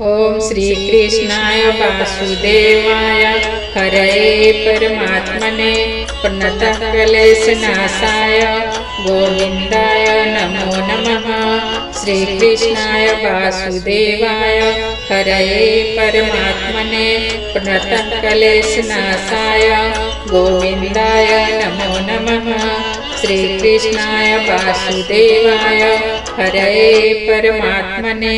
ओम श्री कृष्णाय वासुदेवाय हरये परमात्मने प्रणतः क्लेशनाशाय गोविंदाय नमो नमः। श्री कृष्णाय वासुदेवाय हरये परमात्मने प्रणतः क्लेशनाशाय गोविंदाय नमो नमः। श्री कृष्णाय वासुदेवाय हरये परमात्मने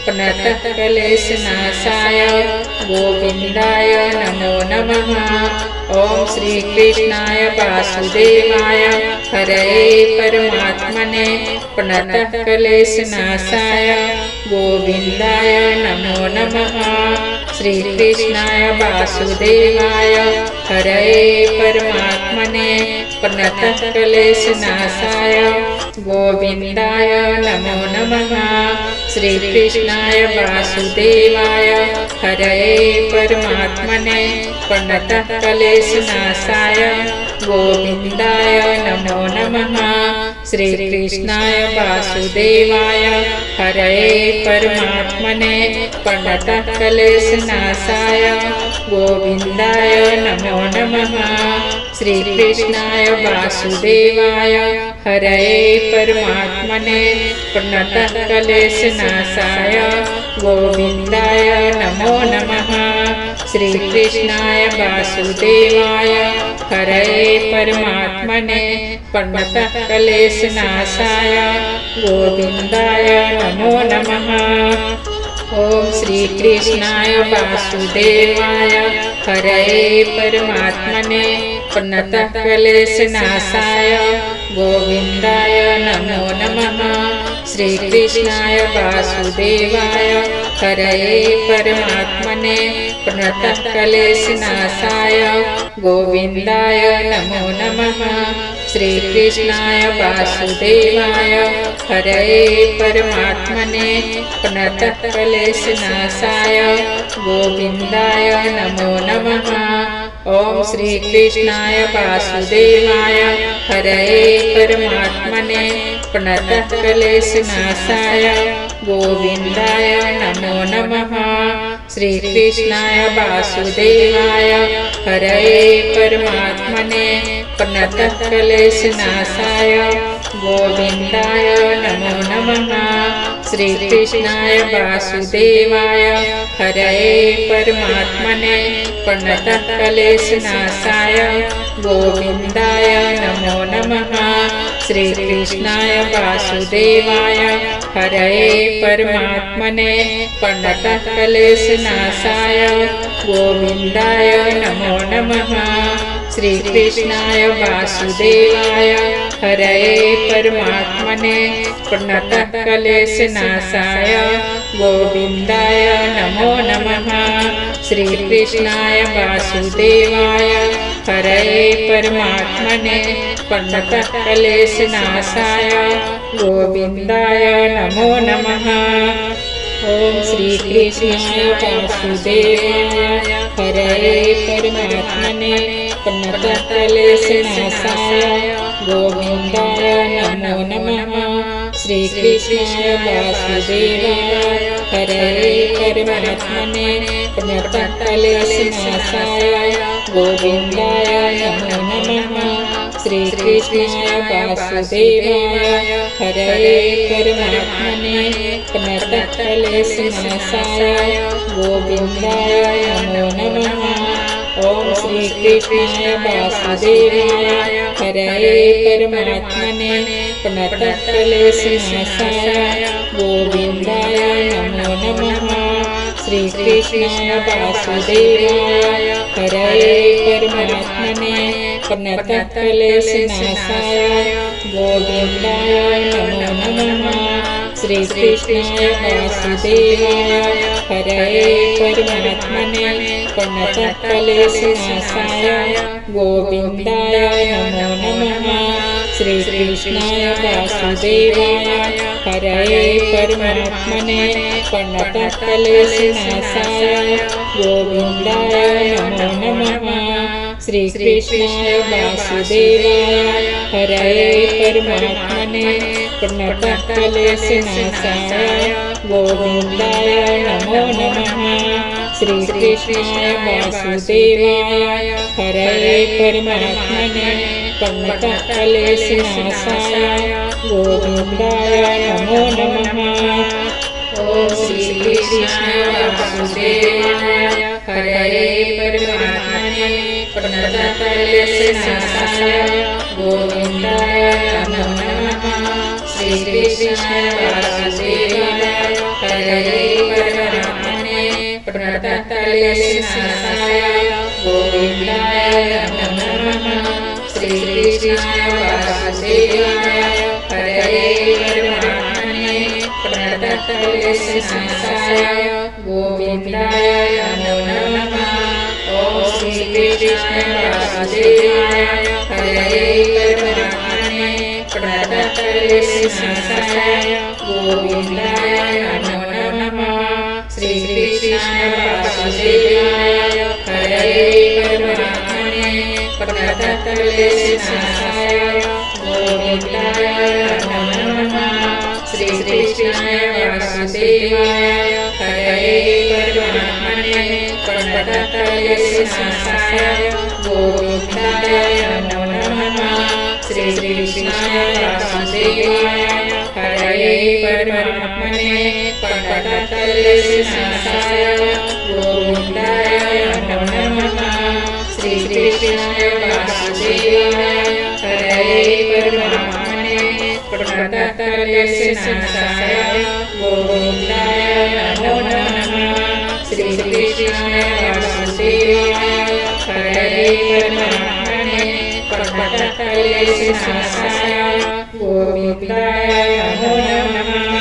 प्रणतः क्लेशनाशाय गोविंदाय नमो नमः। ओम श्री कृष्णाय वासुदेवाय हरये परमात्मने प्रणतः क्लेशनाशाय गोविंदाय नमो नमः। श्री कृष्णाय वासुदेवाय हरये परमात्मने प्रणतः क्लेशनाशाय गोविंदाय नमो नमः। श्री कृष्णाय वासुदेवाय हरये परमात्मने प्रणतः क्लेशनाशाय गोविंदाय नमो नमः। श्री कृष्णाय वासुदेवाय हरये परमात्मने प्रणतः क्लेशनाशाय गोविंदाय नमो नमः। श्री कृष्णाय वासुदेवाय हरये परमात्मने प्रणतः क्लेशनाशाय गोविंदाय नमो नमः। श्री कृष्णाय वासुदेवाय हरये परमात्मने प्रणतः क्लेशनाशाय गोविंदाय नमो नमः। ओम श्री कृष्णाय वासुदेवाय हरये परमात्मने प्रणतः क्लेशनाशाय गोविंदाय नमो नमः। श्री कृष्णाय वासुदेवाय हरये परमात्मने प्रणतः क्लेशनाशाय गोविंदाय नमो नमः। श्री कृष्णाय वासुदेवाय हरये परमात्मने प्रणतः क्लेशनाशाय गोविंदाय नमो नमः। ओम श्री कृष्णाय वासुदेवाय हरये परमात्मने प्रणतः क्लेशनाशाय गोविंदाय नमो नमः। श्री कृष्णाय वासुदेवाय हरये परमात्मने प्रणतः क्लेशनाशाय गोविंदाय नमो नमः। श्री कृष्णाय वासुदेवाय हरये परमात्मने प्रणतः क्लेशनाशाय गोविंदाय नमो नमः। श्री कृष्णाय वासुदेवाय हरये परमात्मने प्रणतः क्लेशनाशाय गोविंदाय नमो नमः। श्री कृष्णाय वासुदेवाय हरये परमात्मने प्रणतः क्लेशनाशाय गोविंदाय नमो नमः। श्री कृष्णाय वासुदेवाय हरये परमात्मने प्रणतः क्लेशनाशाय गोविंदाय नमो नमः। ओम श्री कृष्णाय वासुदेवाय हरये परमात्मने प्रणतः क्लेशनाशाय गोविंदाय नमो नमः। श्री कृष्णाय वासुदेवाय हरये परमात्मने प्रणतः क्लेशनाशाय गोविंदाय नमो नमः। श्री कृष्णाय वासुदेवाय हरये परमात्मने प्रणतः क्लेशनाशाय गोविंदाय नमो नमः। ओम श्री कृष्णाय वासुदेवाय हरये परमात्मने प्रणतः क्लेशनाशाय गोविंदाय नमो नमः। श्री कृष्णाय वासुदेवाय हरये परमात्मने प्रणतः क्लेशनाशाय गोविंदाय नमो नमः। श्री कृष्णाय वासुदेवाय हरये परमात्मने प्रणतः क्लेशनाशाय गोविंदाय नमो नमः। श्री कृष्णाय वासुदेवाय हरये परमात्मने प्रणतः क्लेशनाशाय गोविंदाय नमो नमः। श्री कृष्णाय वासुदेवाय हरये परमात्मने प्रणतः क्लेशनाशाय गोविंदाय नमो नमः। श्रीकृष्णाय वासुदेवाय हरये परमात्मने प्रणतक्लेशनाशाय गोविन्दाय नमो नमः। ॐ श्रीकृष्णाय वासुदेवाय हरये परमात्मने प्रणतक्लेशनाशाय गोविन्दाय नमो नमः। श्रीकृष्णाय वासुदेवाय हरये परमात्मने प्रणतक्लेशनाशाय गोविन्दाय नमो नमः। श्रीकृष्णाय वासुदेवाय हरये परमात्मने प्रणतक्लेशनाशाय गोविन्दाय नमो नमः। ॐ श्रीकृष्णाय वासुदेवाय हरये परमात्मने प्रणतक्लेशनाशाय गोविन्दाय नमो नमः। श्रीकृष्णाय वासुदेवाय हरये परमात्मने प्रणतक्लेशनाशाय गोविन्दाय नमो नमः। श्रीकृष्णाय वासुदेवाय हरये परमात्मने प्रणतक्लेशनाशाय गोविन्दाय नमो नमः। श्रीकृष्णाय वासुदेवाय हरये परमात्मने प्रणतक्लेशनाशाय गोविन्दाय नमो नमः। श्रीकृष्णाय वासुदेवाय हरये परमात्मने प्रणतक्लेशनाशाय गोविन्दाय नमो नमः। श्रीकृष्णाय वासुदेवाय हरये परमात्मने प्रणतक्लेशनाशाय गोविन्दाय नमो नमः।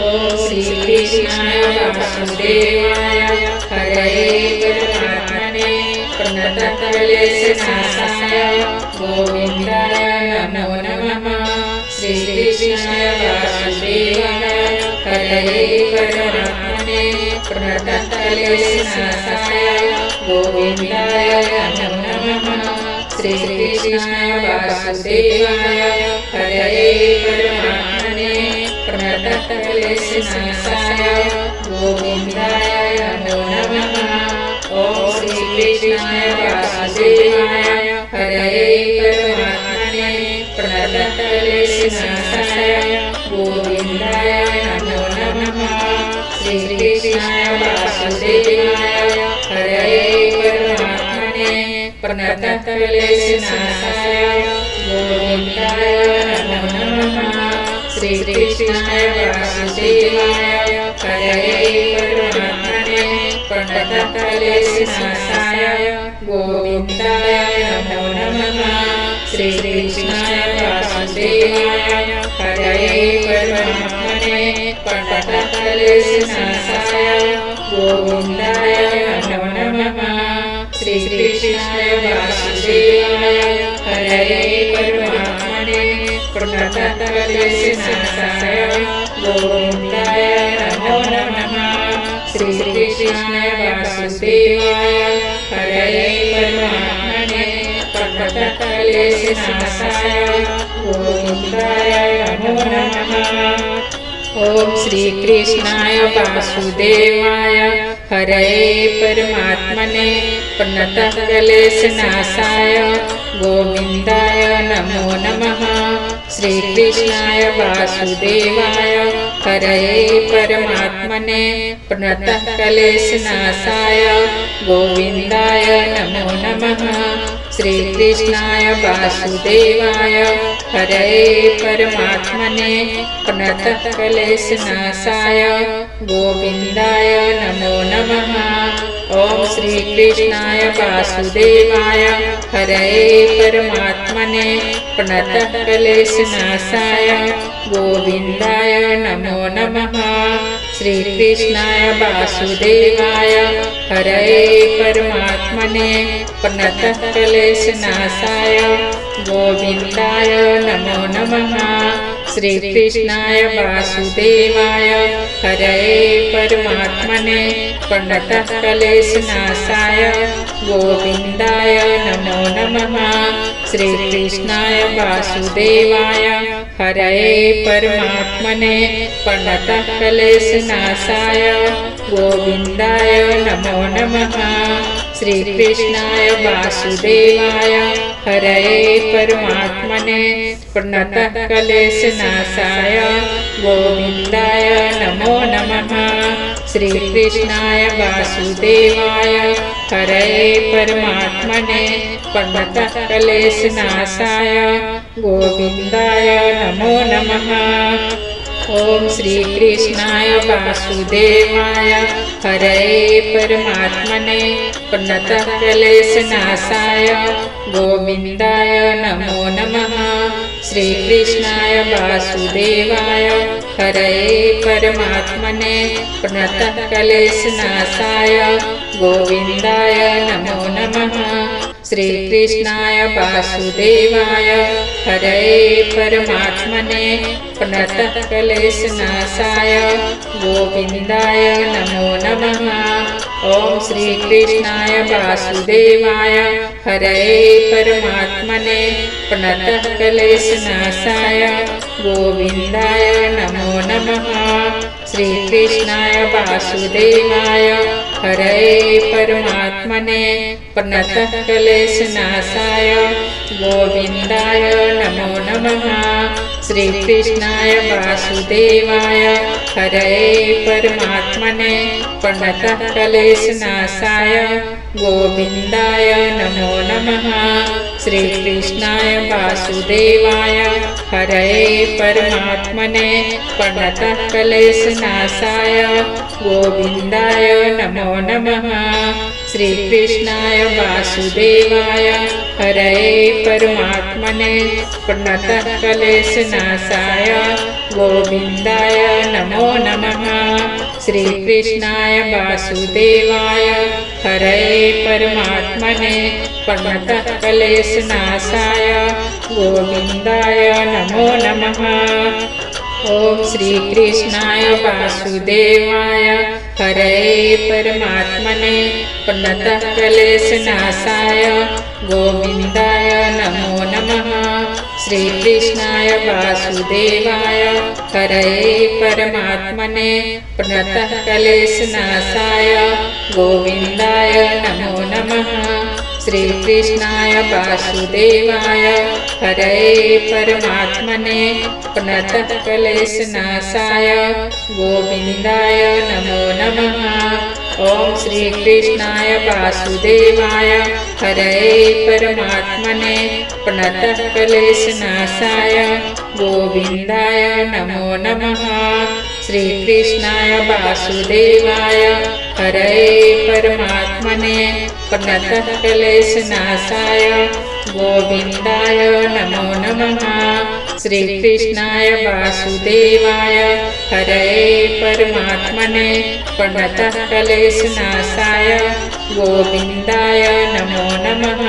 ॐ श्रीकृष्णाय वासुदेवाय हरये परमात्मने प्रणतक्लेशनाशाय गोविन्दाय नमो नमः। श्रीकृष्णाय वासुदेवाय हरये परमात्मने प्रणतक्लेशनाशाय गोविन्दाय नमो नमः। श्रीकृष्णाय वासुदेवाय हरये परमात्मने प्रणतक्लेशनाशाय गोविन्दाय नमो नमः। ॐ श्रीकृष्णाय वासुदेवाय हरये परमात्मने प्रणतक्लेशनाशाय गोविन्दाय नमो नमः। श्रीकृष्णाय वासुदेवाय हरये परमात्मने प्रणतक्लेशनाशाय गोविन्दाय नमो नमः। श्रीकृष्णाय वासुदेवाय हरये परमात्मने प्रणतक्लेशनाशाय गोविन्दाय नमो नमः। श्रीकृष्णाय वासुदेवाय हरये परमात्मने प्रणतक्लेशनाशाय गोविन्दाय नमो नमः। श्रीकृष्णाय वासुदेवाय हरये परमात्मने प्रणतक्लेशनाशाय गोविन्दाय नमो नमः। श्रीकृष्णाय वासुदेवाय हरये परमात्मने प्रणतक्लेशनाशाय गोविन्दाय नमो नमः। ॐ श्रीकृष्णाय वासुदेवाय हरये परमात्मने प्रणतक्लेशनाशाय गोविन्दाय नमो नमः। श्रीकृष्णाय वासुदेवाय हरये परमात्मने प्रणतक्लेशनाशाय गोविन्दाय नमो नमः। श्रीकृष्णाय वासुदेवाय हरये परमात्मने प्रणतक्लेशनाशाय गोविन्दाय नमो नमः। ॐ श्रीकृष्णाय वासुदेवाय हरये परमात्मने प्रणतक्लेशनाशाय गोविन्दाय नमो नमः। श्रीकृष्णाय वासुदेवाय हरये परमात्मने प्रणतक्लेशनाशाय गोविन्दाय नमो नमः। श्रीकृष्णाय वासुदेवाय हरये परमात्मने प्रणतक्लेशनाशाय गोविन्दाय नमो नमः। श्रीकृष्णाय वासुदेवाय हरये परमात्मने प्रणतक्लेशनाशाय गोविन्दाय नमो नमः। श्रीकृष्णाय वासुदेवाय हरये परमात्मने प्रणतः क्लेशनाशाय गोविन्दाय नमो नमः। श्रीकृष्णाय वासुदेवाय हरये परमात्मने प्रणतः क्लेशनाशाय गोविन्दाय नमो नमः। ॐ श्रीकृष्णाय वासुदेवाय हरये परमात्मने प्रणतः क्लेशनाशाय गोविन्दाय नमो नमः। श्रीकृष्णाय वासुदेवाय हरये परमात्मने प्रणतः क्लेशनाशाय गोविन्दाय नमो नमः। श्रीकृष्णाय वासुदेवाय हरये परमात्मने प्रणतः क्लेशनाशाय गोविन्दाय नमो नमः। ॐ श्रीकृष्णाय वासुदेवाय हरये परमात्मने प्रणतः क्लेशनाशाय गोविन्दाय नमो नमः। श्रीकृष्णाय वासुदेवाय हरये परमात्मने प्रणतः क्लेशनाशाय गोविन्दाय नमो नमः। श्रीकृष्णाय वासुदेवाय हरये परमात्मने प्रणतः क्लेशनाशाय गोविन्दाय नमो नमः। श्रीकृष्णाय वासुदेवाय हरये परमात्मने प्रणतः क्लेशनाशाय गोविन्दाय नमो नमः। श्रीकृष्णाय वासुदेवाय हरये परमात्मने प्रणतः क्लेशनाशाय गोविन्दाय नमो नमः। श्रीकृष्णाय वासुदेवाय हरये परमात्मने प्रणतः क्लेशनाशाय गोविन्दाय नमो नमः। ॐ श्रीकृष्णाय वासुदेवाय हरये परमात्मने प्रणतः क्लेशनाशाय गोविन्दाय नमो नमः। श्रीकृष्णाय वासुदेवाय हरये परमात्मने प्रणतः क्लेशनाशाय गोविन्दाय नमो नमः। श्रीकृष्णाय वासुदेवाय हरये परमात्मने प्रणतः क्लेशनाशाय गोविन्दाय नमो नमः। ॐ श्रीकृष्णाय वासुदेवाय हरये परमात्मने प्रणतः क्लेशनाशाय गोविन्दाय नमो नमः। श्रीकृष्णाय वासुदेवाय हरये परमात्मने प्रणतः क्लेशनाशाय गोविन्दाय नमो नमः। श्रीकृष्णाय वासुदेवाय हरये परमात्मने प्रणतः क्लेशनाशाय गोविन्दाय नमो नमः।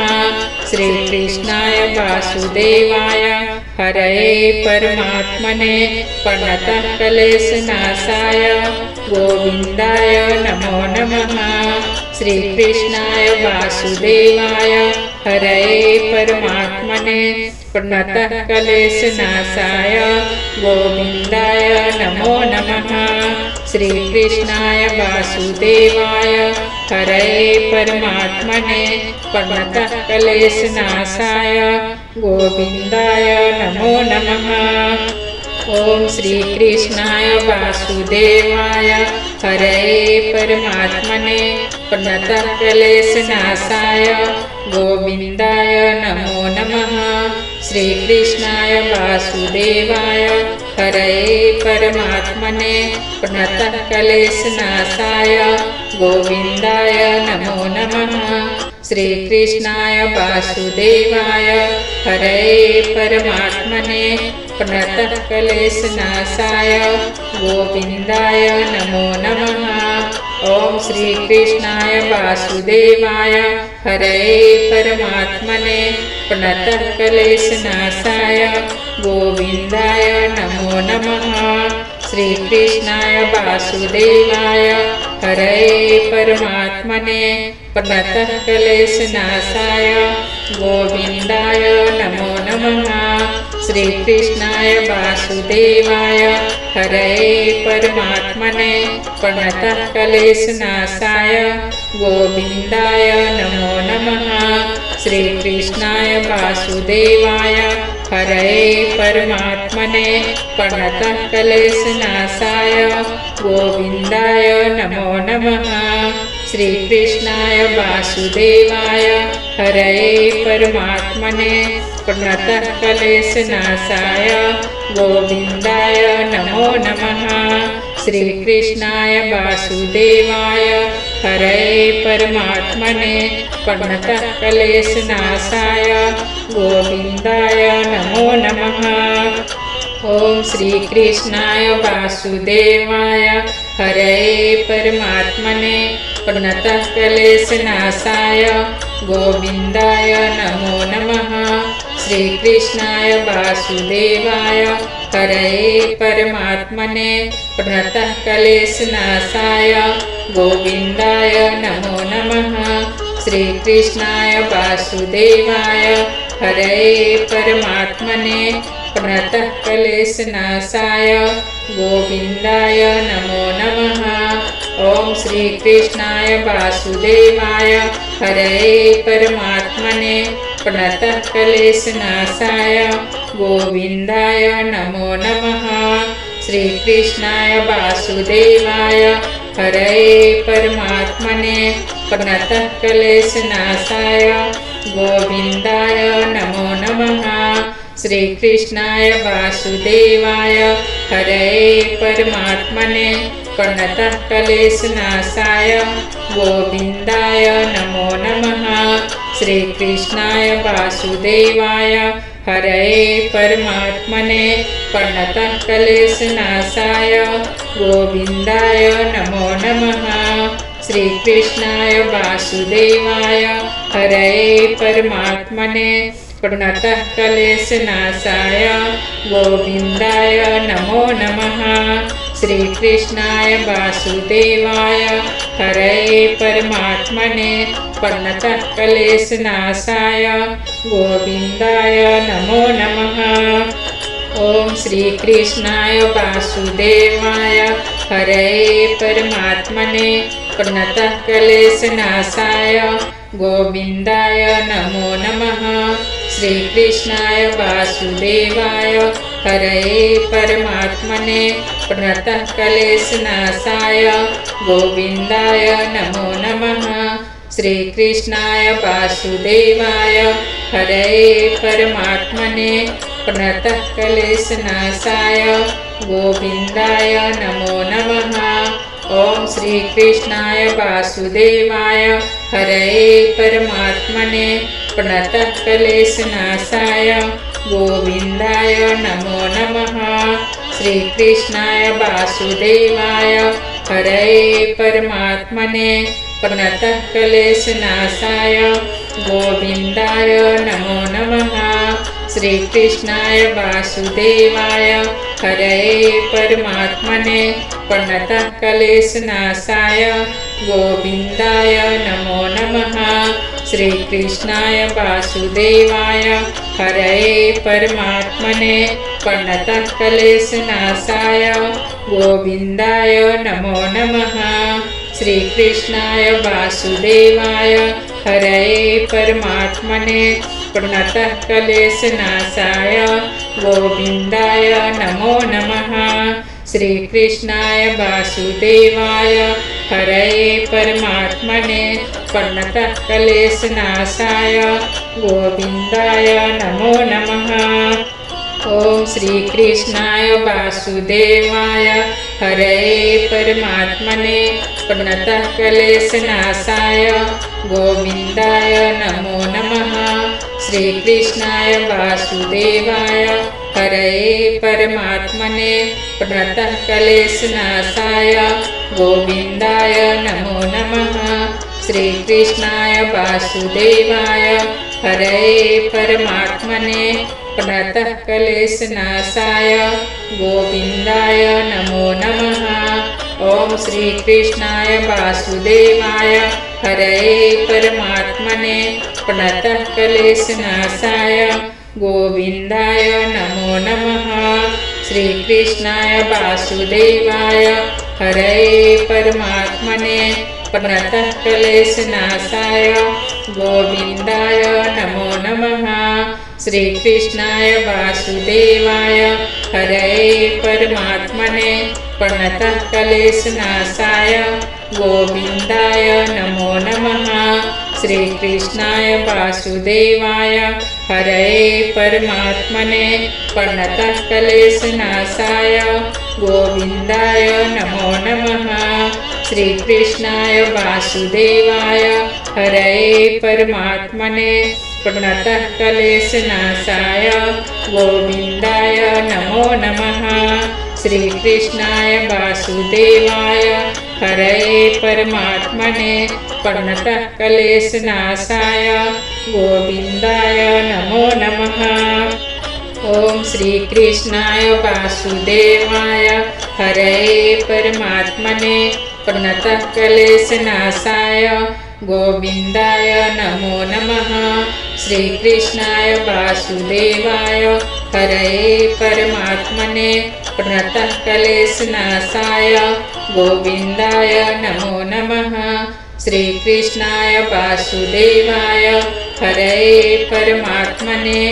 श्रीकृष्णाय वासुदेवाय हरये परमात्मने प्रणतः क्लेशनाशाय गोविन्दाय नमो नमः। श्रीकृष्णाय वासुदेवाय हरये परमात्मने प्रणतः क्लेशनाशाय गोविन्दाय नमो नमः। श्रीकृष्णाय वासुदेवाय हरये परमात्मने प्रणतः क्लेशनाशाय गोविन्दाय नमो नमः। ॐ श्रीकृष्णाय वासुदेवाय हरये परमात्मने प्रणतः क्लेशनाशाय गोविन्दाय नमो नमः। श्रीकृष्णाय वासुदेवाय हरये परमात्मने प्रणतः क्लेशनाशाय गोविन्दाय नमो नमः। श्रीकृष्णाय वासुदेवाय हरये परमात्मने प्रणतः क्लेशनाशाय गोविन्दाय नमो नमः। ॐ श्रीकृष्णाय वासुदेवाय हरये परमात्मने प्रणतः क्लेशनाशाय गोविन्दाय नमो नमः। श्रीकृष्णाय वासुदेवाय हरये परमात्मने प्रणतः क्लेशनाशाय गोविन्दाय नमो नमः। श्रीकृष्णाय वासुदेवाय हरये परमात्मने प्रणतः क्लेशनाशाय गोविन्दाय नमो नमः। श्रीकृष्णाय वासुदेवाय हरये परमात्मने प्रणतः क्लेशनाशाय गोविन्दाय नमो नमः। श्रीकृष्णाय वासुदेवाय हरये परमात्मने प्रणतः क्लेशनाशाय गोविन्दाय नमो नमः। श्रीकृष्णाय वासुदेवाय हरये परमात्मने प्रणतः क्लेशनाशाय गोविन्दाय नमो नमः। ॐ श्रीकृष्णाय वासुदेवाय हरये परमात्मने प्रणतः क्लेशनाशाय गोविन्दाय नमो नमः। श्रीकृष्णाय वासुदेवाय हरये परमात्मने प्रणतः क्लेशनाशाय गोविन्दाय नमो नमः। श्रीकृष्णाय वासुदेवाय हरये परमात्मने प्रणतः क्लेशनाशाय गोविन्दाय नमो नमः। ॐ श्रीकृष्णाय वासुदेवाय हरये परमात्मने प्रणतः क्लेशनाशाय गोविन्दाय नमो नमः। श्रीकृष्णाय वासुदेवाय हरये परमात्मने प्रणतः क्लेशनाशाय गोविन्दाय नमो नमः। श्रीकृष्णाय वासुदेवाय हरये परमात्मने प्रणतः क्लेशनाशाय गोविन्दाय नमो नमः। श्रीकृष्णाय वासुदेवाय हरये परमात्मने प्रणतः क्लेशनाशाय गोविन्दाय नमो नमः। श्रीकृष्णाय वासुदेवाय हरये परमात्मने प्रणतः क्लेशनाशाय गोविन्दाय नमो नमः। श्रीकृष्णाय वासुदेवाय हरये परमात्मने प्रणतः क्लेशनाशाय गोविन्दाय नमो नमः। ॐ श्रीकृष्णाय वासुदेवाय हरये परमात्मने प्रणतः क्लेशनाशाय गोविन्दाय नमो नमः। श्रीकृष्णाय वासुदेवाय हरये परमात्मने प्रणतः क्लेशनाशाय गोविन्दाय नमो नमः। श्रीकृष्णाय वासुदेवाय हरये परमात्मने प्रणतः क्लेशनाशाय गोविन्दाय नमो नमः। ॐ श्रीकृष्णाय वासुदेवाय हरये परमात्मने प्रणतः क्लेशनाशाय गोविन्दाय नमो नमः। श्रीकृष्णाय वासुदेवाय हरये परमात्मने प्रणतः क्लेशनाशाय गोविन्दाय नमो नमः। श्रीकृष्णाय वासुदेवाय हरये परमात्मने प्रणतः क्लेशनाशाय गोविन्दाय नमो नमः। श्रीकृष्णाय वासुदेवाय हरये परमात्मने प्रणतः क्लेशनाशाय गोविन्दाय नमो नमः। श्रीकृष्णाय वासुदेवाय हरये परमात्मने प्रणतः क्लेशनाशाय गोविन्दाय नमो नमः। श्रीकृष्णाय वासुदेवाय हरये परमात्मने प्रणतः क्लेशनाशाय गोविन्दाय नमो नमः। ॐ श्रीकृष्णाय वासुदेवाय हरये परमात्मने प्रणतः क्लेशनाशाय गोविन्दाय नमो नमः। श्रीकृष्णाय वासुदेवाय हरये परमात्मने प्रणतः क्लेशनाशाय गोविन्दाय नमो नमः। श्रीकृष्णाय वासुदेवाय हरये परमात्मने प्रणतः क्लेशनाशाय गोविन्दाय नमो नमः। ॐ श्रीकृष्णाय वासुदेवाय हरये परमात्मने प्रणतः क्लेशनाशाय गोविन्दाय नमो नमः। श्रीकृष्णाय वासुदेवाय हरये परमात्मने प्रणतः क्लेशनाशाय गोविन्दाय नमो नमः। श्रीकृष्णाय वासुदेवाय हरये परमात्मने प्रणतः क्लेशनाशाय गोविन्दाय नमो नमः। श्रीकृष्णाय वासुदेवाय हरये परमात्मने प्रणतः क्लेशनाशाय गोविन्दाय नमो नमः। श्रीकृष्णाय वासुदेवाय हरये परमात्मने प्रणतः क्लेशनाशाय गोविन्दाय नमो नमः। श्रीकृष्णाय वासुदेवाय हरये परमात्मने प्रणतः क्लेशनाशाय गोविन्दाय नमो नमः। ॐ श्रीकृष्णाय वासुदेवाय हरये परमात्मने प्रणतः क्लेशनाशाय गोविन्दाय नमो नमः। श्रीकृष्णाय वासुदेवाय हरये परमात्मने प्रणतः क्लेशनाशाय गोविन्दाय नमो नमः। श्रीकृष्णाय वासुदेवाय हरये परमात्मने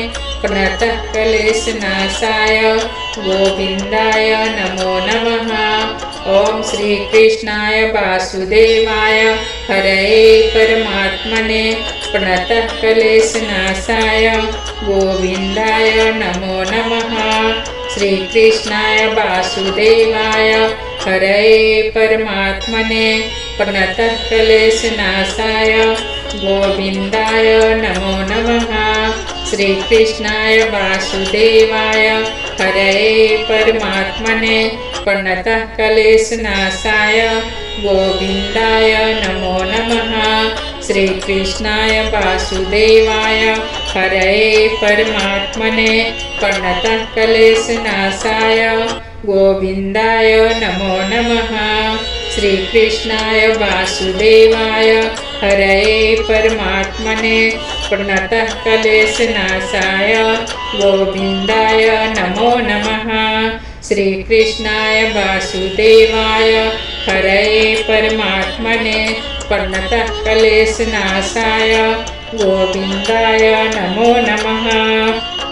प्रणतः क्लेशनाशाय गोविन्दाय नमो नमः। ॐ श्रीकृष्णाय वासुदेवाय हरये परमात्मने प्रणतः क्लेशनाशाय गोविन्दाय नमो नमः। श्रीकृष्णाय वासुदेवाय हरये परमात्मने प्रणतः क्लेशनाशाय गोविन्दाय नमो नमः। श्रीकृष्णाय वासुदेवाय हरये परमात्मने प्रणतः क्लेशनाशाय गोविन्दाय नमो नमः। श्रीकृष्णाय वासुदेवाय हरये परमात्मने प्रणतः क्लेशनाशाय गोविन्दाय नमो नमः। श्रीकृष्णाय वासुदेवाय हरये परमात्मने प्रणतः क्लेशनाशाय गोविन्दाय नमो नमः। श्रीकृष्णाय वासुदेवाय हरये परमात्मने प्रणतः क्लेशनाशाय गोविन्दाय नमो नमः।